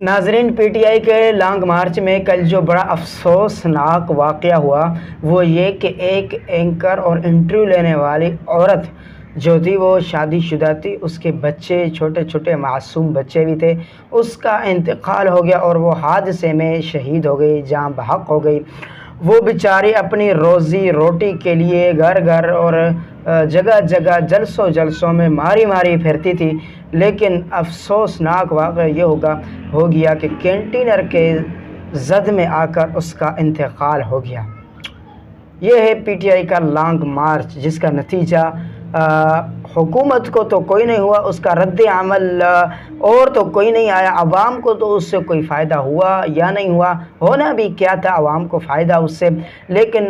नाजरीन, पीटीआई के लॉन्ग मार्च में कल जो बड़ा अफसोसनाक वाक़या हुआ वो ये कि एक एंकर और इंटरव्यू लेने वाली औरत जो थी वो शादीशुदा थी, उसके बच्चे छोटे छोटे मासूम बच्चे भी थे। उसका इंतकाल हो गया और वो हादसे में शहीद हो गई, जाँ बहक हो गई। वो बेचारी अपनी रोज़ी रोटी के लिए घर घर और जगह जगह जलसों में मारी मारी फिरती थी। लेकिन अफसोसनाक वाक़या ये हो गया कि कैंटीनर के जद में आकर उसका इंतकाल हो गया। ये है पीटीआई का लॉन्ग मार्च, जिसका नतीजा हुकूमत को तो कोई नहीं हुआ, उसका रद्द अमल और तो कोई नहीं आया। आवाम को तो उससे कोई फ़ायदा हुआ या नहीं हुआ, होना भी क्या था, आवाम को फ़ायदा उससे, लेकिन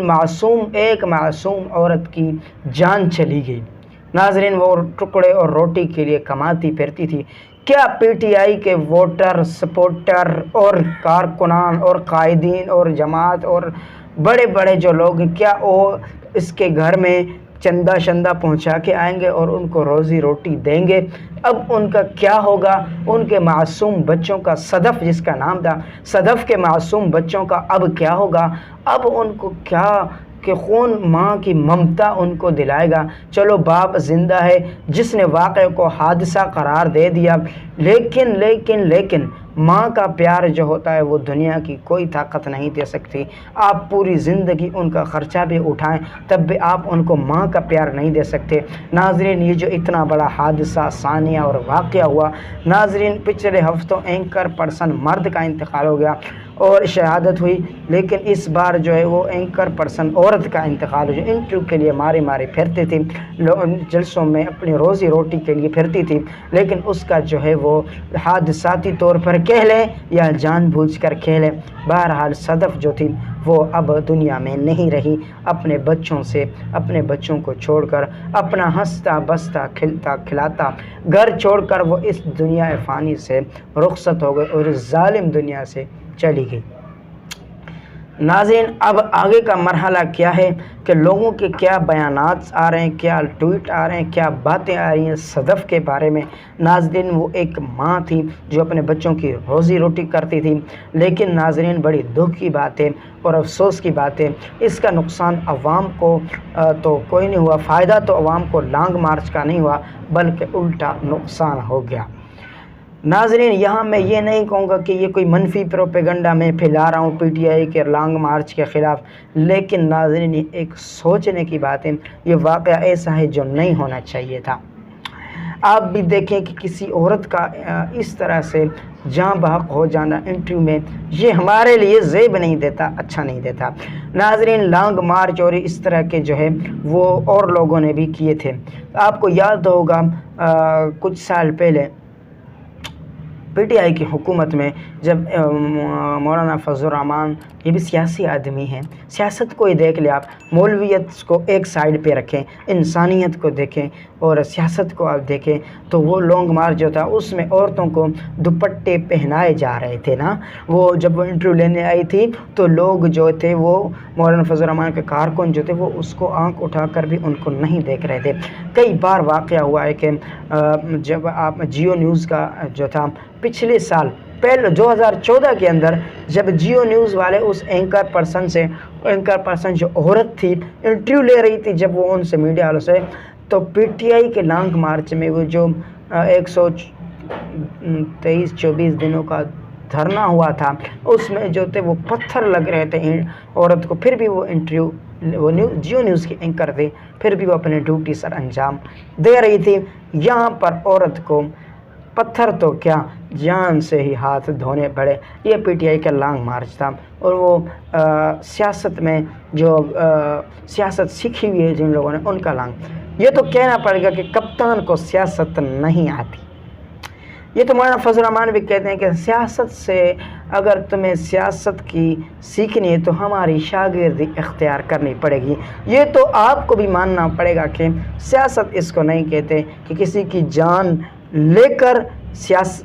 एक मासूम औरत की जान चली गई। नाजरीन, वो टुकड़े और रोटी के लिए कमाती फिरती थी। क्या पीटीआई के वोटर, सपोर्टर और कारकुनान और कायदीन और जमात और बड़े बड़े जो लोग, क्या वो इसके घर में चंदा शंदा पहुंचा के आएंगे और उनको रोज़ी रोटी देंगे? अब उनका क्या होगा? उनके मासूम बच्चों का, सदफ़ जिसका नाम था, सदफ़ के मासूम बच्चों का अब क्या होगा? अब उनको क्या कि कौन माँ की ममता उनको दिलाएगा? चलो, बाप ज़िंदा है जिसने वाक़े को हादसा करार दे दिया, लेकिन माँ का प्यार जो होता है वो दुनिया की कोई ताकत नहीं दे सकती। आप पूरी ज़िंदगी उनका ख़र्चा भी उठाएं तब भी आप उनको माँ का प्यार नहीं दे सकते। नाजरीन, ये जो इतना बड़ा हादसा, सानिया और वाक़या हुआ, नाजरीन पिछले हफ्तों एंकर पर्सन मर्द का इंतकाल हो गया और शहादत हुई, लेकिन इस बार जो है वो एंकर पर्सन औरत का इंतकाल हो, जो इंटरव्यू के लिए मारी मारी फिरती थी, जलसों में अपनी रोज़ी रोटी के लिए फिरती थी, लेकिन उसका जो है वो हादसाती तौर पर कह लें या जानबूझकर कह लें, बहरहाल सदफ़ जो थी वो अब दुनिया में नहीं रही। अपने बच्चों से, अपने बच्चों को छोड़कर, अपना हंसता बसता खिलता खिलाता घर छोड़कर वो इस दुनिया फ़ानी से रुखसत हो गई और इस जालिम दुनिया से चली गई। नाज़रीन, अब आगे का मरहला क्या है कि लोगों के क्या बयानात आ रहे हैं, क्या ट्वीट आ रहे हैं, क्या बातें आ रही हैं सदफ़ के बारे में। नाज़रीन, वो एक माँ थी जो अपने बच्चों की रोज़ी रोटी करती थी, लेकिन नाज़रीन बड़ी दुख की बात है और अफसोस की बात है, इसका नुकसान अवाम को तो कोई नहीं हुआ, फ़ायदा तो अवाम को लॉन्ग मार्च का नहीं हुआ बल्कि उल्टा नुकसान हो गया। नाजरीन, यहाँ मैं ये नहीं कहूँगा कि ये कोई मनफी प्रोपेगंडा मैं फैला रहा हूँ पीटीआई के लॉन्ग मार्च के ख़िलाफ़, लेकिन नाजरीन ये एक सोचने की बात है। ये वाक़या ऐसा है जो नहीं होना चाहिए था। आप भी देखें कि किसी औरत का इस तरह से जाँ बहक हो जाना इंटरव्यू में, ये हमारे लिए ज़ेब नहीं देता, अच्छा नहीं देता। नाजरीन, लॉन्ग मार्च और इस तरह के जो है वो और लोगों ने भी किए थे। आपको याद होगा कुछ साल पहले पीटीआई की हुकूमत में जब मौलाना फजल रहमान, ये भी सियासी आदमी हैं, सियासत को ही देख ले आप, मौलवियत को एक साइड पे रखें, इंसानियत को देखें और सियासत को आप देखें, तो वो लॉन्ग मार्च जो था उसमें औरतों को दुपट्टे पहनाए जा रहे थे ना। वो जब वो इंटरव्यू लेने आई थी तो लोग जो थे वो मौलाना फजल रहमान के कारकुन जो थे वो उसको आंख उठाकर भी उनको नहीं देख रहे थे। कई बार वाक़या हुआ है कि जब आप जियो न्यूज़ का जो था पिछले साल पहले 2014 के अंदर जब जियो न्यूज़ वाले उस एंकर पर्सन जो औरत थी इंटरव्यू ले रही थी, जब वो उनसे मीडिया वालों से, तो पीटीआई के लॉन्ग मार्च में वो जो 123-24 दिनों का धरना हुआ था उसमें जो थे वो पत्थर लग रहे थे औरत को, फिर भी वो जियो न्यूज़ की एंकर थे, फिर भी वो अपने ड्यूटी सर अंजाम दे रही थी। यहाँ पर औरत को पत्थर तो क्या, जान से ही हाथ धोने पड़े। ये पीटीआई का लॉन्ग मार्च था और वो सियासत में जो सियासत सीखी हुई है जिन लोगों ने, उनका लॉन्ग। ये तो कहना पड़ेगा कि कप्तान को सियासत नहीं आती। ये तो मौलाना फजल रहमान भी कहते हैं कि सियासत से अगर तुम्हें सियासत की सीखनी है तो हमारी शागिर्दी इख्तियार करनी पड़ेगी। ये तो आपको भी मानना पड़ेगा कि सियासत इसको नहीं कहते कि किसी की जान लेकर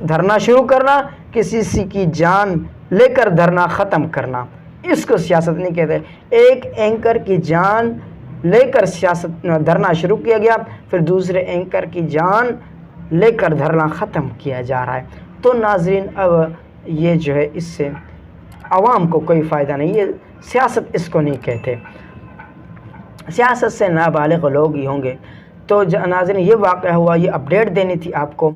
धरना शुरू करना, किसी की जान लेकर धरना ख़त्म करना, इसको सियासत नहीं कहते। एक एंकर की जान लेकर धरना शुरू किया गया, फिर दूसरे एंकर की जान लेकर धरना ख़त्म किया जा रहा है। तो नाजरीन, अब یہ جو ہے اس سے عوام کو کوئی فائدہ نہیں، یہ سیاست اس کو نہیں کہتے، سیاست سے نابالغ لوگ ہی ہوں گے۔ تو ناظرین یہ واقعہ ہوا، یہ اپڈیٹ دینی تھی آپ کو۔